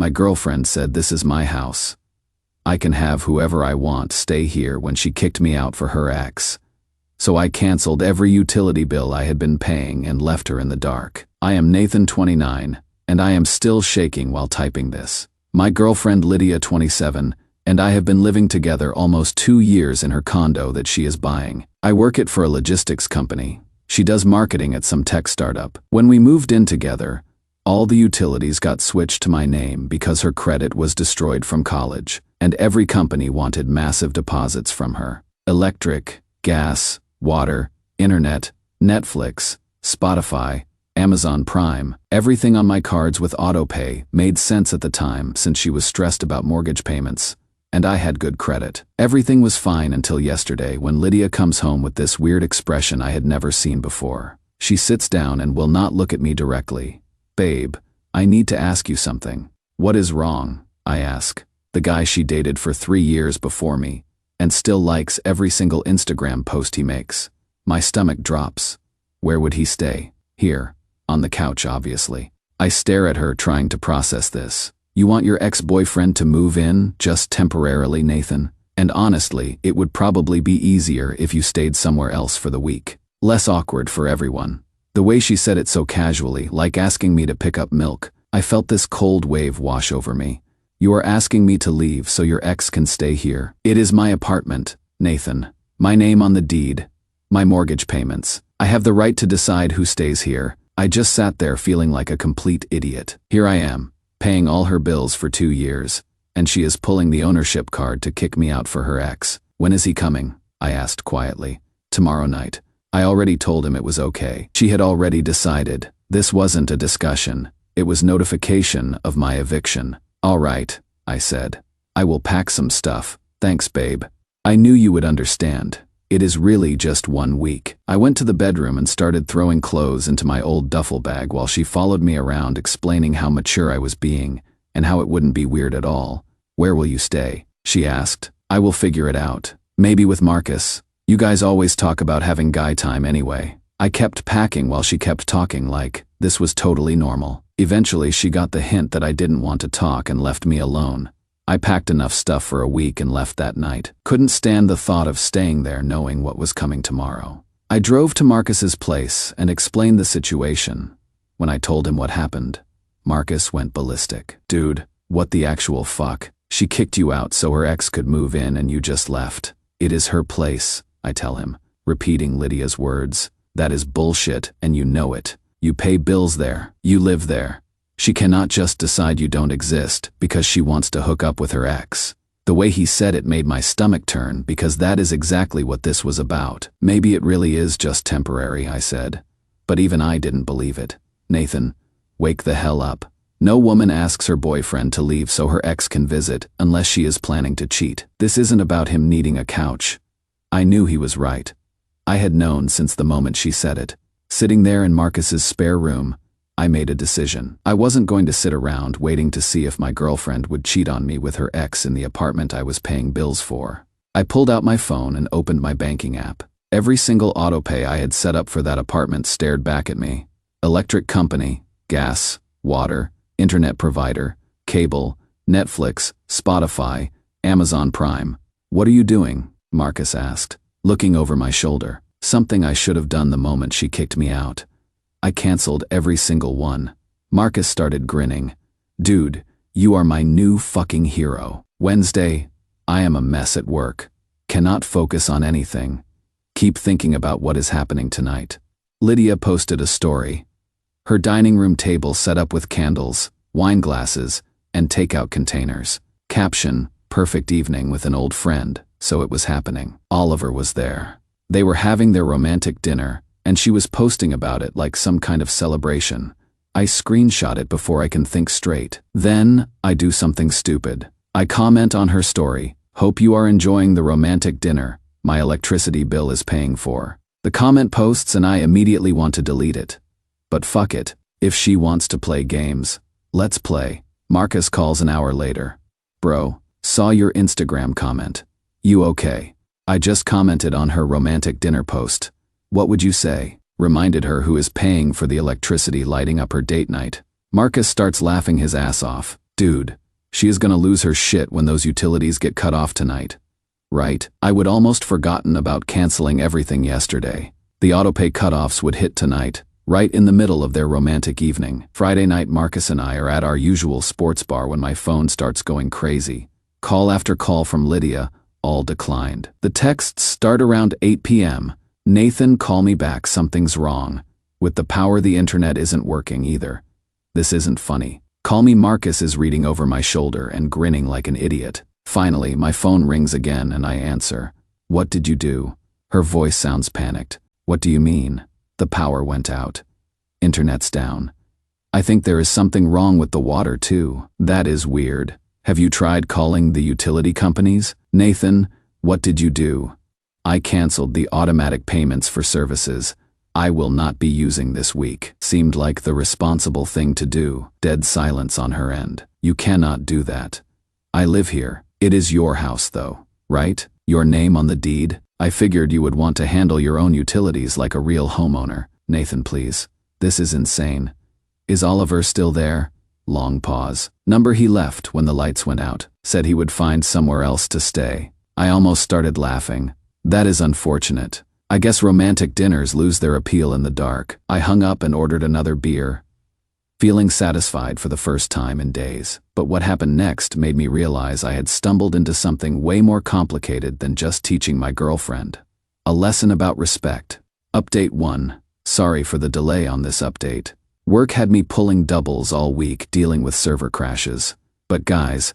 My girlfriend said this is my house. I can have whoever I want stay here when she kicked me out for her ex. So I canceled every utility bill I had been paying and left her in the dark. I am Nathan, 29, and I am still shaking while typing this. My girlfriend Lydia, 27, and I have been living together almost 2 years in her condo that she is buying. I work it for a logistics company. She does marketing at some tech startup. When we moved in together, all the utilities got switched to my name because her credit was destroyed from college, and every company wanted massive deposits from her. Electric, gas, water, internet, Netflix, Spotify, Amazon Prime, everything on my cards with autopay made sense at the time since she was stressed about mortgage payments, and I had good credit. Everything was fine until yesterday when Lydia comes home with this weird expression I had never seen before. She sits down and will not look at me directly. Babe, I need to ask you something. What is wrong? I ask. The guy she dated for 3 years before me, and still likes every single Instagram post he makes. My stomach drops. Where would he stay? Here. On the couch, obviously. I stare at her trying to process this. You want your ex-boyfriend to move in, just temporarily, Nathan? And honestly, it would probably be easier if you stayed somewhere else for the week. Less awkward for everyone. The way she said it so casually, like asking me to pick up milk, I felt this cold wave wash over me. You are asking me to leave so your ex can stay here. It is my apartment, Nathan. My name on the deed. My mortgage payments. I have the right to decide who stays here. I just sat there feeling like a complete idiot. Here I am, paying all her bills for 2 years, and she is pulling the ownership card to kick me out for her ex. When is he coming? I asked quietly. Tomorrow night. I already told him it was okay. She had already decided. This wasn't a discussion. It was notification of my eviction. All right, I said. I will pack some stuff. Thanks, babe. I knew you would understand. It is really just 1 week. I went to the bedroom and started throwing clothes into my old duffel bag while she followed me around explaining how mature I was being and how it wouldn't be weird at all. Where will you stay? She asked. I will figure it out. Maybe with Marcus. You guys always talk about having guy time anyway. I kept packing while she kept talking like this was totally normal. Eventually she got the hint that I didn't want to talk and left me alone. I packed enough stuff for a week and left that night. Couldn't stand the thought of staying there knowing what was coming tomorrow. I drove to Marcus's place and explained the situation. When I told him what happened, Marcus went ballistic. Dude, what the actual fuck? She kicked you out so her ex could move in and you just left. It is her place, I tell him, repeating Lydia's words. That is bullshit and you know it. You pay bills there. You live there. She cannot just decide you don't exist because she wants to hook up with her ex. The way he said it made my stomach turn because that is exactly what this was about. Maybe it really is just temporary, I said. But even I didn't believe it. Nathan, wake the hell up. No woman asks her boyfriend to leave so her ex can visit unless she is planning to cheat. This isn't about him needing a couch. I knew he was right. I had known since the moment she said it. Sitting there in Marcus's spare room, I made a decision. I wasn't going to sit around waiting to see if my girlfriend would cheat on me with her ex in the apartment I was paying bills for. I pulled out my phone and opened my banking app. Every single autopay I had set up for that apartment stared back at me. Electric company, gas, water, internet provider, cable, Netflix, Spotify, Amazon Prime. What are you doing? Marcus asked, looking over my shoulder. Something I should have done the moment she kicked me out. I canceled every single one. Marcus started grinning. Dude, you are my new fucking hero. Wednesday, I am a mess at work. Cannot focus on anything. Keep thinking about what is happening tonight. Lydia posted a story. Her dining room table set up with candles, wine glasses, and takeout containers. Caption, perfect evening with an old friend, so it was happening. Oliver was there. They were having their romantic dinner, and she was posting about it like some kind of celebration. I screenshot it before I can think straight. Then, I do something stupid. I comment on her story, hope you are enjoying the romantic dinner my electricity bill is paying for. The comment posts and I immediately want to delete it. But fuck it, if she wants to play games, let's play. Marcus calls an hour later. Bro, saw your Instagram comment. You okay? I just commented on her romantic dinner post. What would you say? Reminded her who is paying for the electricity lighting up her date night. Marcus starts laughing his ass off. Dude, she is gonna lose her shit when those utilities get cut off tonight. Right? I would almost forgotten about canceling everything yesterday. The autopay cutoffs would hit tonight, right in the middle of their romantic evening. Friday night, Marcus and I are at our usual sports bar when my phone starts going crazy. Call after call from Lydia, all declined. The texts start around 8 p.m. Nathan, call me back, something's wrong. With the power, the internet isn't working either. This isn't funny. Call me. Marcus is reading over my shoulder and grinning like an idiot. Finally, my phone rings again and I answer. What did you do? Her voice sounds panicked. What do you mean? The power went out. Internet's down. I think there is something wrong with the water too. That is weird. Have you tried calling the utility companies? Nathan, what did you do? I canceled the automatic payments for services I will not be using this week. Seemed like the responsible thing to do. Dead silence on her end. You cannot do that. I live here. It is your house though, right? Your name on the deed? I figured you would want to handle your own utilities like a real homeowner. Nathan, please. This is insane. Is Oliver still there? Long pause. Number he left when the lights went out. Said he would find somewhere else to stay. I almost started laughing. That is unfortunate. I guess romantic dinners lose their appeal in the dark. I hung up and ordered another beer, feeling satisfied for the first time in days. But what happened next made me realize I had stumbled into something way more complicated than just teaching my girlfriend. A lesson about respect. Update 1. Sorry for the delay on this update. Work had me pulling doubles all week dealing with server crashes. But guys,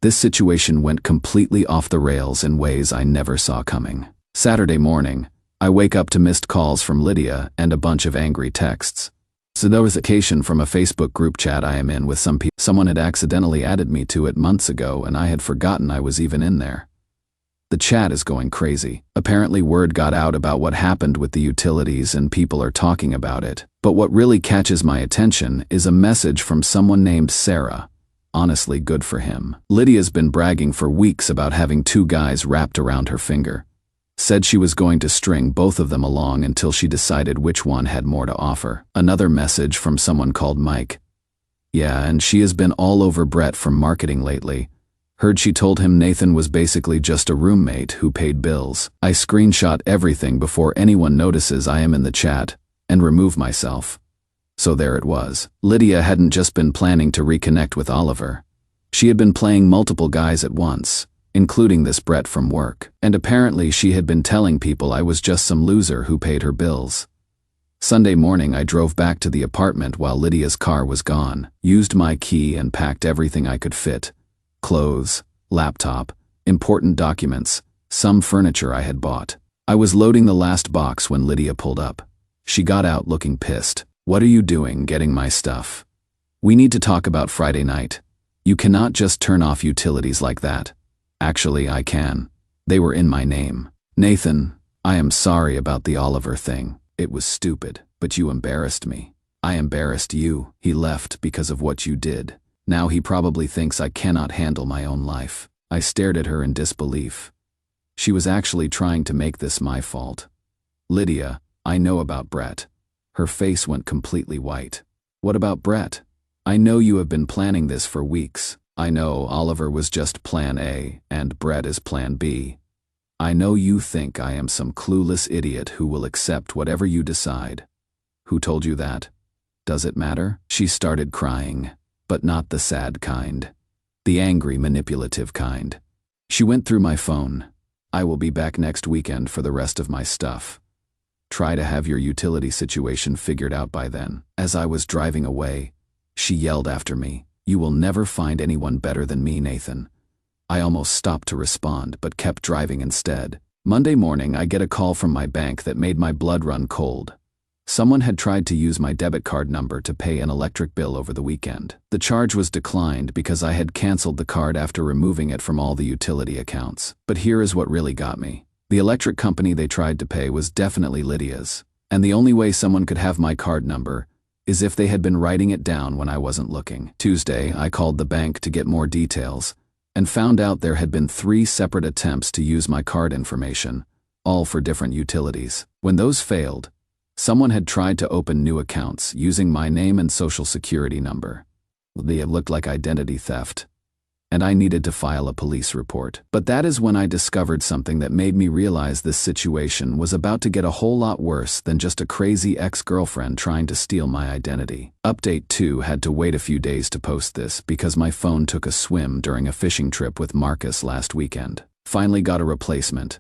this situation went completely off the rails in ways I never saw coming. Saturday morning, I wake up to missed calls from Lydia and a bunch of angry texts. So there was occasion from a Facebook group chat I am in with some people. Someone had accidentally added me to it months ago and I had forgotten I was even in there. The chat is going crazy. Apparently word got out about what happened with the utilities and people are talking about it. But what really catches my attention is a message from someone named Sarah. Honestly, good for him. Lydia's been bragging for weeks about having 2 guys wrapped around her finger. Said she was going to string both of them along until she decided which one had more to offer. Another message from someone called Mike. Yeah, and she has been all over Brett from marketing lately. Heard she told him Nathan was basically just a roommate who paid bills. I screenshot everything before anyone notices I am in the chat and remove myself. So there it was. Lydia hadn't just been planning to reconnect with Oliver. She had been playing multiple guys at once, including this Brett from work. And apparently she had been telling people I was just some loser who paid her bills. Sunday morning I drove back to the apartment while Lydia's car was gone, used my key and packed everything I could fit. Clothes, laptop, important documents, some furniture I had bought. I was loading the last box when Lydia pulled up. She got out looking pissed. What are you doing getting my stuff? We need to talk about Friday night. You cannot just turn off utilities like that. Actually, I can. They were in my name. Nathan, I am sorry about the Oliver thing. It was stupid, but you embarrassed me. I embarrassed you. He left because of what you did. Now he probably thinks I cannot handle my own life. I stared at her in disbelief. She was actually trying to make this my fault. Lydia, I know about Brett. Her face went completely white. What about Brett? I know you have been planning this for weeks. I know Oliver was just plan A and Brett is plan B. I know you think I am some clueless idiot who will accept whatever you decide. Who told you that? Does it matter? She started crying, but not the sad kind. The angry, manipulative kind. She went through my phone. I will be back next weekend for the rest of my stuff. Try to have your utility situation figured out by then. As I was driving away, she yelled after me, "You will never find anyone better than me, Nathan." I almost stopped to respond, but kept driving instead. Monday morning, I get a call from my bank that made my blood run cold. Someone had tried to use my debit card number to pay an electric bill over the weekend. The charge was declined because I had canceled the card after removing it from all the utility accounts. But here is what really got me. The electric company they tried to pay was definitely Lydia's, and the only way someone could have my card number is if they had been writing it down when I wasn't looking. Tuesday, I called the bank to get more details and found out there had been 3 separate attempts to use my card information, all for different utilities. When those failed, someone had tried to open new accounts using my name and social security number. It looked like identity theft, and I needed to file a police report. But that is when I discovered something that made me realize this situation was about to get a whole lot worse than just a crazy ex-girlfriend trying to steal my identity. Update 2 had to wait a few days to post this because my phone took a swim during a fishing trip with Marcus last weekend. Finally got a replacement.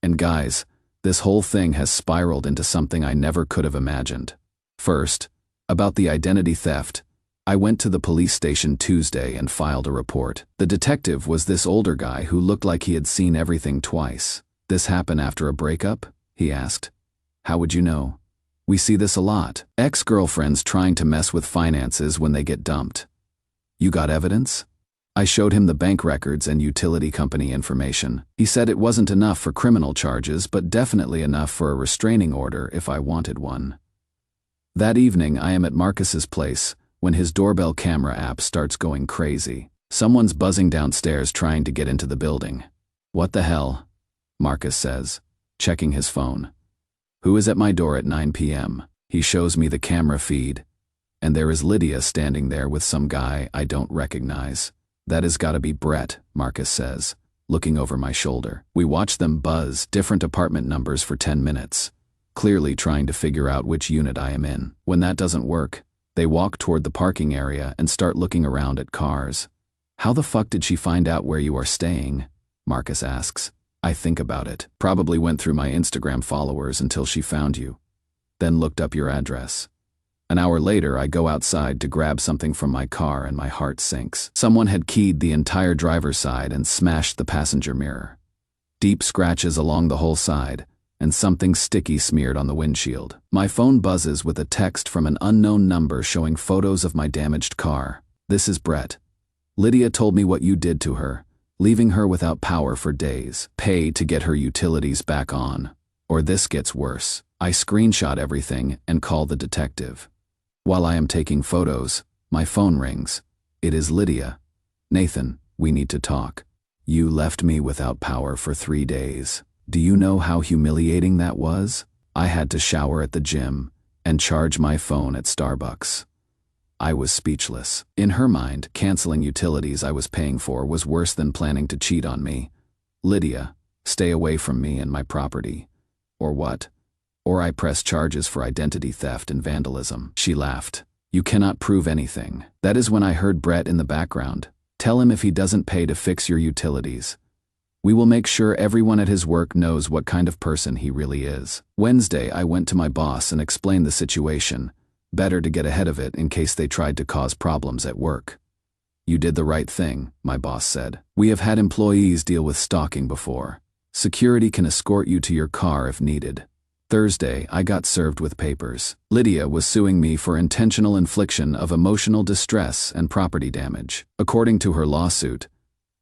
And guys, this whole thing has spiraled into something I never could have imagined. First, about the identity theft, I went to the police station Tuesday and filed a report. The detective was this older guy who looked like he had seen everything twice. "This happened after a breakup?" he asked. "How would you know?" "We see this a lot. Ex-girlfriends trying to mess with finances when they get dumped." "You got evidence?" I showed him the bank records and utility company information. He said it wasn't enough for criminal charges, but definitely enough for a restraining order if I wanted one. That evening, I am at Marcus's place when his doorbell camera app starts going crazy. Someone's buzzing downstairs trying to get into the building. "What the hell?" Marcus says, checking his phone. "Who is at my door at 9 p.m.? He shows me the camera feed, and there is Lydia standing there with some guy I don't recognize. "That has got to be Brett," Marcus says, looking over my shoulder. We watch them buzz different apartment numbers for 10 minutes, clearly trying to figure out which unit I am in. When that doesn't work, they walk toward the parking area and start looking around at cars. "How the fuck did she find out where you are staying?" Marcus asks. I think about it. Probably went through my Instagram followers until she found you. Then looked up your address. An hour later, I go outside to grab something from my car and my heart sinks. Someone had keyed the entire driver's side and smashed the passenger mirror. Deep scratches along the whole side, and something sticky smeared on the windshield. My phone buzzes with a text from an unknown number showing photos of my damaged car. "This is Brett. Lydia told me what you did to her, leaving her without power for days. Pay to get her utilities back on, or this gets worse." I screenshot everything and call the detective. While I am taking photos, my phone rings. It is Lydia. "Nathan, we need to talk. You left me without power for 3 days. Do you know how humiliating that was? I had to shower at the gym and charge my phone at Starbucks." I was speechless. In her mind, canceling utilities I was paying for was worse than planning to cheat on me. "Lydia, stay away from me and my property." Or what? Or I press charges for identity theft and vandalism. She laughed. "You cannot prove anything." That is when I heard Brett in the background. "Tell him if he doesn't pay to fix your utilities, we will make sure everyone at his work knows what kind of person he really is." Wednesday, I went to my boss and explained the situation. Better to get ahead of it in case they tried to cause problems at work. "You did the right thing," my boss said. "We have had employees deal with stalking before. Security can escort you to your car if needed." Thursday, I got served with papers. Lydia was suing me for intentional infliction of emotional distress and property damage. According to her lawsuit,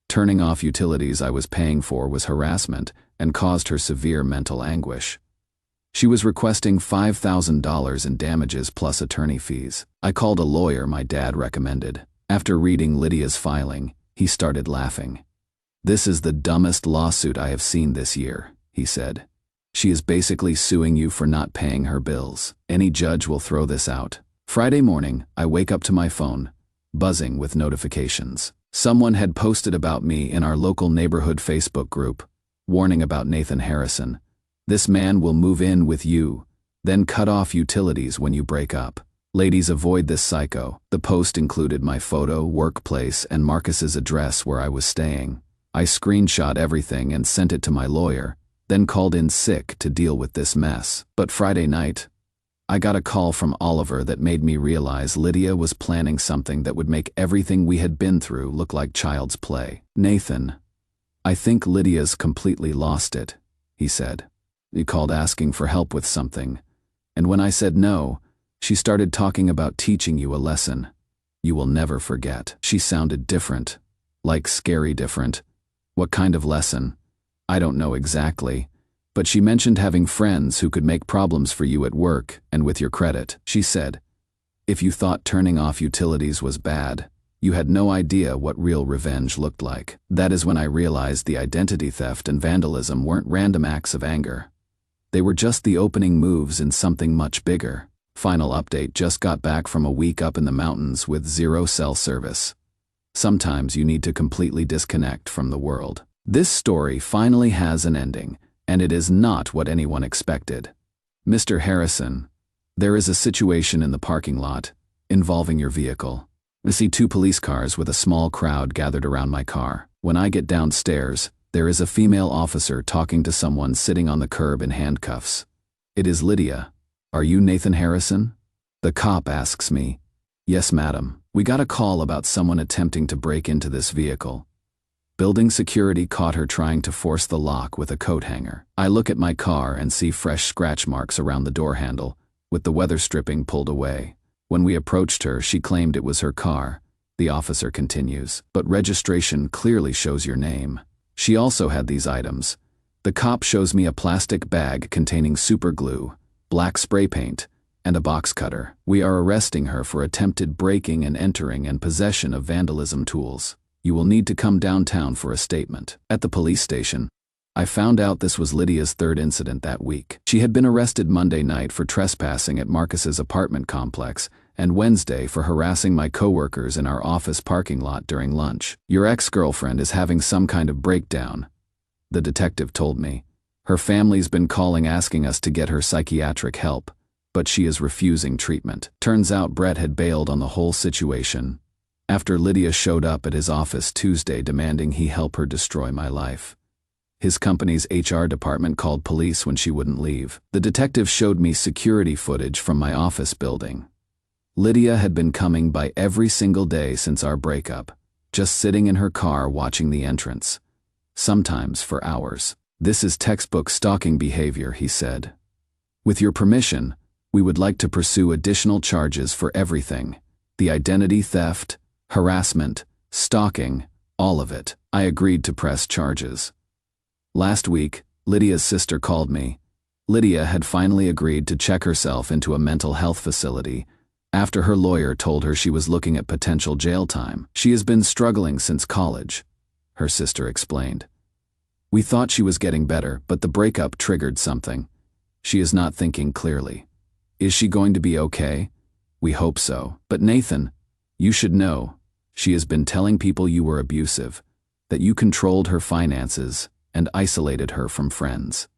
turning off utilities I was paying for was harassment and caused her severe mental anguish. She was requesting $5,000 in damages plus attorney fees. I called a lawyer my dad recommended. After reading Lydia's filing, he started laughing. "This is the dumbest lawsuit I have seen this year," he said. "She is basically suing you for not paying her bills. Any judge will throw this out." Friday morning, I wake up to my phone, buzzing with notifications. Someone had posted about me in our local neighborhood Facebook group, warning about Nathan Harrison. "This man will move in with you, then cut off utilities when you break up. Ladies, avoid this psycho." The post included my photo, workplace, and Marcus's address where I was staying. I screenshot everything and sent it to my lawyer, then called in sick to deal with this mess. But Friday night, I got a call from Oliver that made me realize Lydia was planning something that would make everything we had been through look like child's play. "Nathan, I think Lydia's completely lost it," he said. "He called asking for help with something, and when I said no, she started talking about teaching you a lesson you will never forget." She sounded different, like scary different. "What kind of lesson?" "I don't know exactly, but she mentioned having friends who could make problems for you at work and with your credit." She said, "If you thought turning off utilities was bad, you had no idea what real revenge looked like." That is when I realized the identity theft and vandalism weren't random acts of anger. They were just the opening moves in something much bigger. Final update: just got back from a week up in the mountains with 0 cell service. Sometimes you need to completely disconnect from the world. This story finally has an ending, and it is not what anyone expected. Mr. Harrison, there is a situation in the parking lot involving your vehicle. I see 2 police cars with a small crowd gathered around my car. When I get downstairs, there is a female officer talking to someone sitting on the curb in handcuffs. It is Lydia. Are you Nathan Harrison? The cop asks me. Yes, madam. We got a call about someone attempting to break into this vehicle. Building security caught her trying to force the lock with a coat hanger. I look at my car and see fresh scratch marks around the door handle, with the weather stripping pulled away. When we approached her, she claimed it was her car. The officer continues, but registration clearly shows your name. She also had these items. The cop shows me a plastic bag containing super glue, black spray paint, and a box cutter. We are arresting her for attempted breaking and entering and possession of vandalism tools. You will need to come downtown for a statement. At the police station, I found out this was Lydia's 3rd incident that week. She had been arrested Monday night for trespassing at Marcus's apartment complex and Wednesday for harassing my coworkers in our office parking lot during lunch. Your ex-girlfriend is having some kind of breakdown, the detective told me. Her family's been calling asking us to get her psychiatric help, but she is refusing treatment. Turns out Brett had bailed on the whole situation after Lydia showed up at his office Tuesday demanding he help her destroy my life. His company's HR department called police when she wouldn't leave. The detective showed me security footage from my office building. Lydia had been coming by every single day since our breakup, just sitting in her car watching the entrance, sometimes for hours. This is textbook stalking behavior, he said. With your permission, we would like to pursue additional charges for everything: the identity theft, harassment, stalking, all of it. I agreed to press charges. Last week, Lydia's sister called me. Lydia had finally agreed to check herself into a mental health facility after her lawyer told her she was looking at potential jail time. She has been struggling since college, her sister explained. We thought she was getting better, but the breakup triggered something. She is not thinking clearly. Is she going to be okay? We hope so. But Nathan, you should know, she has been telling people you were abusive, that you controlled her finances and isolated her from friends.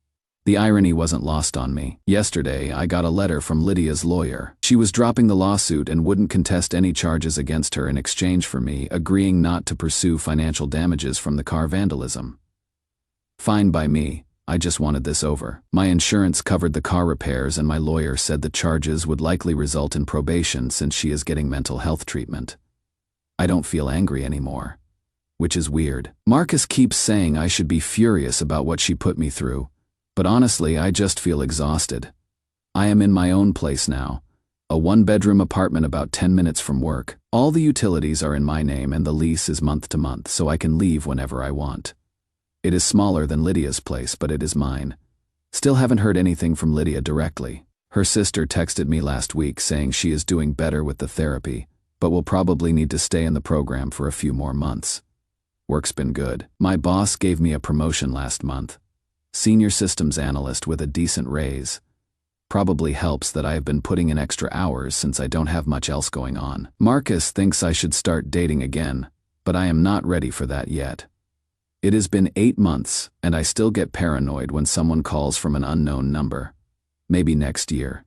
The irony wasn't lost on me. Yesterday, I got a letter from Lydia's lawyer. She was dropping the lawsuit and wouldn't contest any charges against her in exchange for me agreeing not to pursue financial damages from the car vandalism. Fine by me. I just wanted this over. My insurance covered the car repairs and my lawyer said the charges would likely result in probation since she is getting mental health treatment. I don't feel angry anymore, which is weird. Marcus keeps saying I should be furious about what she put me through, but honestly, I just feel exhausted. I am in my own place now, a 1-bedroom apartment about 10 minutes from work. All the utilities are in my name and the lease is month to month, so I can leave whenever I want. It is smaller than Lydia's place, but it is mine. Still haven't heard anything from Lydia directly. Her sister texted me last week saying she is doing better with the therapy, but will probably need to stay in the program for a few more months. Work's been good. My boss gave me a promotion last month. Senior systems analyst with a decent raise. Probably helps that I have been putting in extra hours since I don't have much else going on. Marcus thinks I should start dating again, but I am not ready for that yet. It has been 8 months, and I still get paranoid when someone calls from an unknown number. Maybe next year.